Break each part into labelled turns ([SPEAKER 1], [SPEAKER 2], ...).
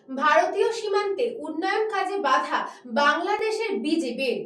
[SPEAKER 1] ভারতীয় সীমান্তে উন্নয়ন কাজে বাধা বাংলাদেশের বিজিবির।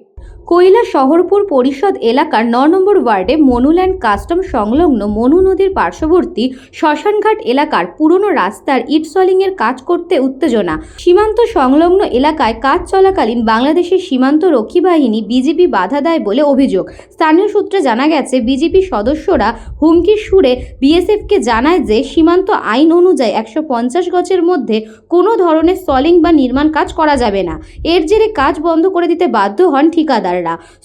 [SPEAKER 2] কৈলাসহরপুর পরিষদ এলাকার ৯ নম্বর ওয়ার্ডে মনুল্যান্ড কাস্টম সংলগ্ন মনু নদীর পার্শ্ববর্তী শ্মশানঘাট এলাকার পুরনো রাস্তার ইট সলিংয়ের কাজ করতে উত্তেজনা। সীমান্ত সংলগ্ন এলাকায় কাজ চলাকালীন বাংলাদেশের সীমান্ত রক্ষী বাহিনী বিজিবি বাধা দেয় বলে অভিযোগ। স্থানীয় সূত্রে জানা গেছে, বিজিবি সদস্যরা হুমকির সুরে বিএসএফকে জানায় যে সীমান্ত আইন অনুযায়ী ১৫০ গজের মধ্যে কোনো ধরনের সলিং বা নির্মাণ কাজ করা যাবে না। এর জেরে কাজ বন্ধ করে দিতে বাধ্য হন ঠিকাদার।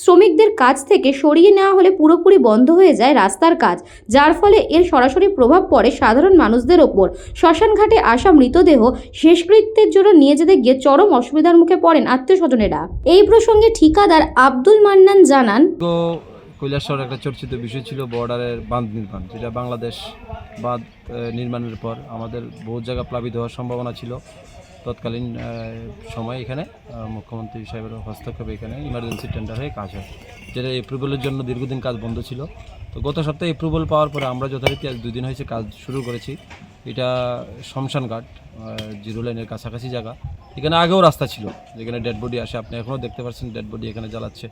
[SPEAKER 2] শ্রমিকদের কাজ থেকে সরিয়ে নেওয়া হলে পুরোপুরি বন্ধ হয়ে যায় রাস্তার কাজ, যার ফলে এর সরাসরি প্রভাব পড়ে সাধারণ মানুষদের ওপর। শ্মশানঘাটে আসা মৃতদেহ শেষকৃত্যের জন্য নিয়ে যেতে গিয়ে চরম অসুবিধার মুখে পড়েন আত্মীয়স্বজনেরা। এই প্রসঙ্গে ঠিকাদার আব্দুল মান্নান জানান,
[SPEAKER 3] কৈলাসহর একটা চর্চিত বিষয় ছিল বর্ডারের বাঁধ নির্মাণ, যেটা বাংলাদেশ বাঁধ নির্মাণের পর আমাদের বহু জায়গা প্লাবিত হওয়ার সম্ভাবনা ছিল। তৎকালীন সময় এখানে মুখ্যমন্ত্রী সাহেবের হস্তক্ষেপে এখানে ইমার্জেন্সি টেন্ডার হয়ে কাজ হয়, যেটা এপ্রুভালের জন্য দীর্ঘদিন কাজ বন্ধ ছিল। তো গত সপ্তাহে এপ্রুভাল পাওয়ার পরে আমরা যথারীতি আজ 2 দিন হয়েছে কাজ শুরু করেছি। এটা শ্মশানঘাট, জিরো লাইনের কাছাকাছি জায়গা। এখানে আগেও রাস্তা ছিল, যেখানে ডেড বডি আসে, আপনি এখনও দেখতে পাচ্ছেন ডেড বডি এখানে জ্বালাচ্ছে।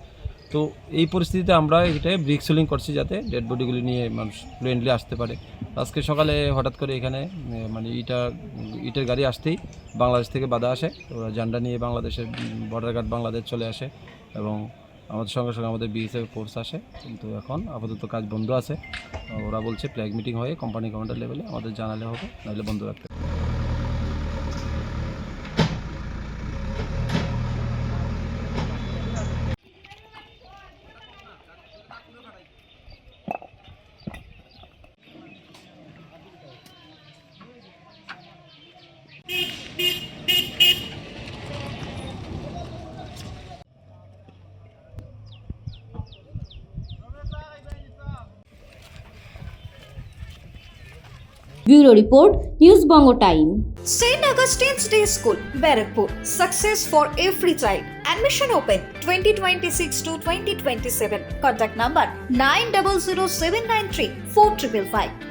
[SPEAKER 3] তো এই পরিস্থিতিতে আমরা এটা ব্রিক সিলিং করছি, যাতে ডেড বডিগুলি নিয়ে মানুষ ফ্লুয়েন্টলি আসতে পারে। আজকে সকালে হঠাৎ করে এখানে মানে ইটের গাড়ি আসতেই বাংলাদেশ থেকে বাধা আসে। ওরা ঝান্ডা নিয়ে বাংলাদেশের বর্ডার গার্ড বাংলাদেশ চলে আসে এবং আমাদের সঙ্গে সঙ্গে আমাদের বিএসএফ ফোর্স আসে। কিন্তু এখন আপাতত কাজ বন্ধ আছে। ওরা বলছে ফ্ল্যাগ মিটিং হয়ে কোম্পানি কমান্ডার লেভেলে আমাদের জানালে হবে, নাহলে বন্ধ রাখতে হবে।
[SPEAKER 2] Bureau report, news Banga time.
[SPEAKER 4] St. Augustine's Day School, Barrackpur. Success for every child. Admission open 2026 to 2027. Contact number 900793 4555.